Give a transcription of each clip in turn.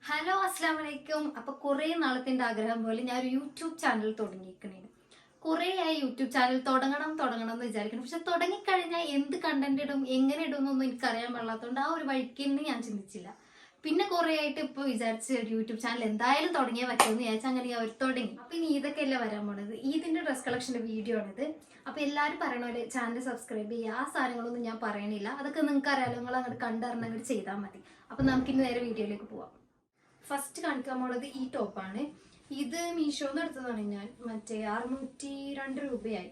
Hello അസ്സാം വലൈക്കും. അപ്പൊ കുറെ നാളത്തിന്റെ ആഗ്രഹം പോലെ ഞാൻ ഒരു യൂട്യൂബ് ചാനൽ തുടങ്ങിയിരിക്കണേ. കുറെ ആയി യൂട്യൂബ് ചാനൽ തുടങ്ങണം എന്ന് വിചാരിക്കണം. പക്ഷെ തുടങ്ങിക്കഴിഞ്ഞാൽ എന്ത് കണ്ടന്റ് ഇടും, എങ്ങനെ ഇടും എന്നൊന്നും എനിക്ക് അറിയാൻ പാടില്ലാത്തതുകൊണ്ട് ആ ഒരു വഴിക്ക് ഞാൻ ചിന്തിച്ചില്ല. പിന്നെ കുറെ ആയിട്ട് ഇപ്പൊ വിചാരിച്ച് ഒരു യൂട്യൂബ് ചാനൽ എന്തായാലും തുടങ്ങിയാൽ പറ്റുമെന്ന് വിചാരിച്ചാൽ അങ്ങനെ അവർ തുടങ്ങി. അപ്പൊ ഇനി ഇതൊക്കെയല്ലേ വരാൻ പോണത്. ഇതിന്റെ ഡ്രസ് കളക്ഷന്റെ വീഡിയോ ആണിത്. അപ്പൊ എല്ലാവരും പറയണ പോലെ ചാനൽ സബ്സ്ക്രൈബ് ചെയ്യുക. ആ സാധനങ്ങളൊന്നും ഞാൻ പറയണില്ല. അതൊക്കെ നിങ്ങൾക്ക് അറിയാലോ, നിങ്ങൾ അങ്ങോട്ട് കണ്ടറിഞ്ഞങ്ങോട്ട് ചെയ്താൽ മതി. അപ്പൊ നമുക്കിനി നേരെ വീഡിയോയിലേക്ക് പോവാം. ഫസ്റ്റ് കാണിക്കാൻ പോണത് ഈ ടോപ്പാണ്. ഇത് മീഷോന്ന് എടുത്തതാണ് ഞാൻ. മറ്റേ 602 രൂപയായി.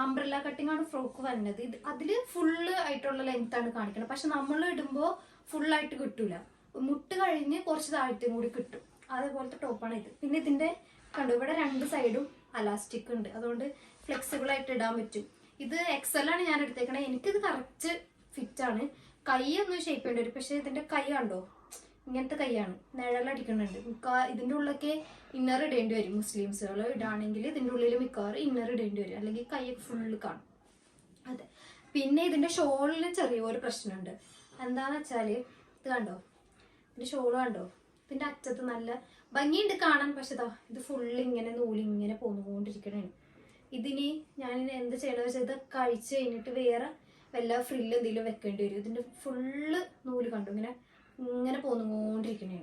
അംബ്രല്ല കട്ടിംഗ് ആണ് ഫ്രോക്ക് വരുന്നത്. ഇത് അതില് ഫുള്ള് ആയിട്ടുള്ള ലെങ്ത് ആണ് കാണിക്കുന്നത്. പക്ഷെ നമ്മൾ ഇടുമ്പോൾ ഫുള്ളായിട്ട് കിട്ടൂല, മുട്ട് കഴിഞ്ഞ് കുറച്ച് താഴ്ത്തും കൂടി കിട്ടും. അതേപോലത്തെ ടോപ്പാണ് ഇത്. പിന്നെ ഇതിന്റെ കണ്ടു, ഇവിടെ രണ്ട് സൈഡും അലാസ്റ്റിക് ഉണ്ട്, അതുകൊണ്ട് ഫ്ലെക്സിബിൾ ആയിട്ട് ഇടാൻ പറ്റും. ഇത് എക്സൽ ആണ് ഞാൻ എടുത്തേക്കണേ. എനിക്കിത് കറക്റ്റ് ഫിറ്റ് ആണ്. കൈ ഒന്ന് ഷേപ്പ് ചെയ്യേണ്ടി വരും. പക്ഷെ ഇതിന്റെ കൈ കണ്ടോ, ഇങ്ങനത്തെ കൈയാണ്, നിഴലടിക്കുന്നുണ്ട്. ഇതിന്റെ ഉള്ളിലൊക്കെ ഇന്നർ ഇടേണ്ടി വരും. മുസ്ലിംസുകൾ ഇടാണെങ്കിൽ ഇതിന്റെ ഉള്ളിൽ മിക്കവാറും ഇന്നർ ഇടേണ്ടി വരും, അല്ലെങ്കിൽ കൈ ഫുള്ള് കാണും. അതെ. പിന്നെ ഇതിന്റെ ഷോളിന് ചെറിയൊരു പ്രശ്നമുണ്ട്. എന്താന്ന് വെച്ചാല് ഇത് കണ്ടോ, ഇതിന്റെ ഷോള് കണ്ടോ, ഇതിന്റെ അറ്റത്ത് നല്ല ഭംഗിയുണ്ട് കാണാൻ. പക്ഷെ ഇത് ഫുള്ള് ഇങ്ങനെ നൂലിങ്ങനെ പോന്നുകൊണ്ടിരിക്കണേ. ഇതിന് ഞാൻ എന്ത് ചെയ്യണമെന്ന് വെച്ചാൽ ഇത് കഴിച്ച് കഴിഞ്ഞിട്ട് വേറെ വല്ല ഫ്രില്ല് എന്തെങ്കിലും വെക്കേണ്ടി വരും. ഇതിന്റെ ഫുള്ള് നൂല് കണ്ടോ ഇങ്ങനെ ഇങ്ങനെ പോന്നുകൊണ്ടിരിക്കണേ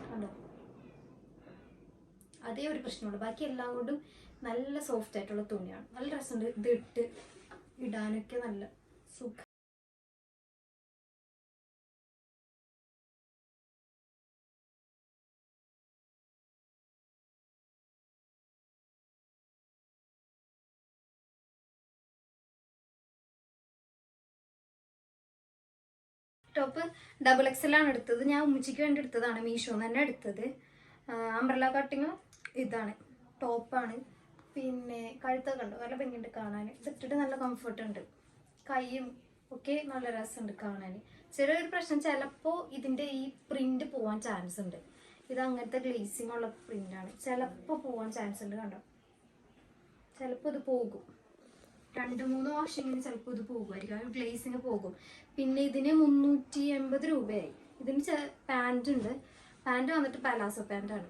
കണ്ടോ. അതേ ഒരു പ്രശ്നമുള്ളൂ. ബാക്കി എല്ലാം കൊണ്ടും നല്ല സോഫ്റ്റ് ആയിട്ടുള്ള തുണിയാണ്. നല്ല രസമുണ്ട് ഇത് ഇടാനൊക്കെ നല്ല സുഖം. ടോപ്പ് ഡബിൾ എക്സൽ ആണ് എടുത്തത്. ഞാൻ ഉമ്മച്ചിക്ക് വേണ്ടി എടുത്തതാണ്, മീഷോന്ന് തന്നെ എടുത്തത്. അംബ്രല്ല കട്ടിങ് ഇതാണ്, ടോപ്പാണ്. പിന്നെ കഴുത്തൊക്കെ ഉണ്ട്, നല്ല ഭംഗിയുണ്ട് കാണാൻ. ഇതിട്ടിട്ട് നല്ല കംഫർട്ട് ഉണ്ട്. കൈയും ഒക്കെ നല്ല രസമുണ്ട് കാണാൻ. ചെറിയൊരു പ്രശ്നം, ചിലപ്പോൾ ഇതിന്റെ ഈ പ്രിന്റ് പോവാൻ ചാൻസ് ഉണ്ട്. ഇത് അങ്ങനത്തെ ഗ്ലേസിംഗ് ഉള്ള പ്രിന്റാണ്, ചിലപ്പോൾ പോവാൻ ചാൻസ് ഉണ്ട്. കണ്ടോ, ചിലപ്പോൾ ഇത് പോകും. 2-3 വാഷിങ്ങിന് ചിലപ്പോൾ ഇത് പോകുമായിരിക്കും, ഗ്ലേസിങ് പോകും. പിന്നെ ഇതിന് 380 രൂപയായി. ഇതിന് പാൻറ് ഉണ്ട്. പാൻറ് വന്നിട്ട് പലാസോ പാൻറ്റാണ്.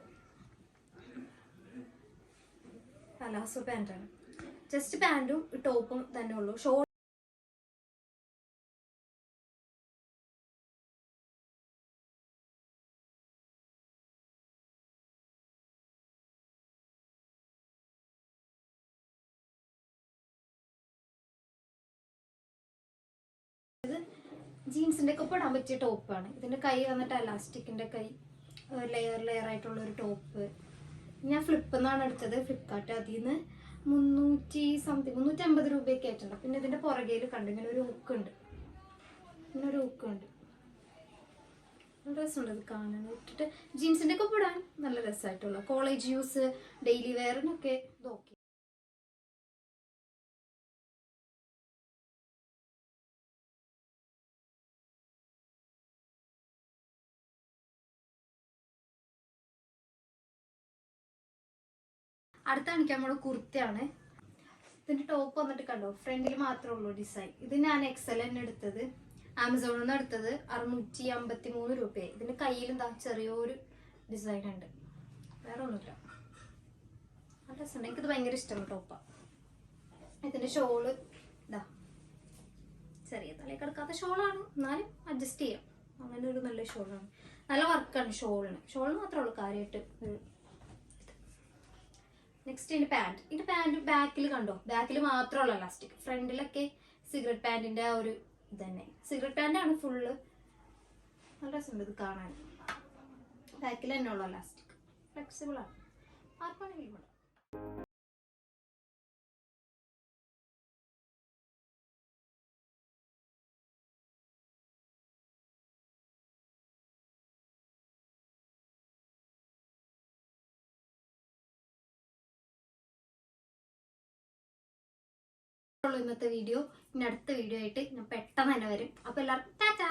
പലാസോ പാൻറ്റാണ്. ജസ്റ്റ് പാൻറ്റും ടോപ്പും തന്നെ ഉള്ളൂ. ഷോൾ ജീൻസിന്റെ ഒക്കെ ഇടാൻ പറ്റിയ ടോപ്പാണ്. ഇതിന്റെ കൈ വന്നിട്ട് എലാസ്റ്റിക്കിന്റെ കൈ, ലെയർ ആയിട്ടുള്ള ഒരു ടോപ്പ്. ഞാൻ ഫ്ലിപ്പ് എന്നാണ് എടുത്തത്, ഫ്ലിപ്കാർട്ട്. അതിൽ നിന്ന് 350 രൂപയൊക്കെ ആയിട്ടുണ്ട്. പിന്നെ ഇതിന്റെ പുറകയിൽ കണ്ടു ഇങ്ങനെ ഒരു ഹുക്ക് ഉണ്ട്, ഇങ്ങനെ ഒരു ഹുക്ക് ഉണ്ട്. നല്ല രസമുണ്ട് ഇത് കാണാൻ. ഇട്ടിട്ട് ജീൻസിന്റെ ഒക്കെ ഇടാൻ നല്ല രസമായിട്ടുള്ള കോളേജ് യൂസ്, ഡെയിലി വെയറിനൊക്കെ ഇത് ഓക്കെ. അടുത്ത കാണിക്കാൻ നമ്മൾ കുർത്തയാണ്. ഇതിന്റെ ടോപ്പ് വന്നിട്ട് കണ്ടോ, ഫ്രണ്ടിൽ മാത്രമേ ഉള്ളൂ ഡിസൈൻ. ഇത് ഞാൻ എക്സൽ തന്നെ എടുത്തത്, ആമസോണിൽ നിന്ന് എടുത്തത്. 653 രൂപയായി. ഇതിന്റെ കയ്യിൽ എന്താ ചെറിയൊരു ഡിസൈൻ ഉണ്ട്, വേറെ ഒന്നുമില്ല. നല്ല രസമുണ്ട്, എനിക്കിത് ഭയങ്കര ഇഷ്ടമുള്ള ടോപ്പാണ്. ഇതിന്റെ ഷോള് ഇതാ, ചെറിയ തലയിൽ കിടക്കാത്ത ഷോളാണ്, എന്നാലും അഡ്ജസ്റ്റ് ചെയ്യാം. അങ്ങനെ ഒരു നല്ല ഷോളാണ്, നല്ല വർക്കാണ് ഷോളിന് മാത്രമേ ഉള്ളൂ കാര്യമായിട്ട്. നെക്സ്റ്റ് ഇതിന്റെ പാൻറ്. ഇതിന്റെ പാൻറ് ബാക്കിൽ കണ്ടോ, ബാക്കിൽ മാത്രമുള്ള ഇലാസ്റ്റിക്. ഫ്രണ്ടിലൊക്കെ സിഗരറ്റ് പാൻറിന്റെ ആ ഒരു ഇത് തന്നെ, സിഗരറ്റ് പാൻറ്റാണ് ഫുള്ള്. നല്ല രസമുണ്ട് ഇത് കാണാൻ. ബാക്കിൽ തന്നെ ഉള്ള ഇലാസ്റ്റിക്, ഫ്ലെക്സിബിൾ ആണ്, ആർക്കാണെങ്കിലും ഇവിടെ. ഇന്നത്തെ വീഡിയോ. ഇനി അടുത്ത വീഡിയോ ആയിട്ട് ഞാൻ പെട്ടെന്ന് തന്നെ വരും. അപ്പോൾ എല്ലാവർക്കും ടാറ്റാ.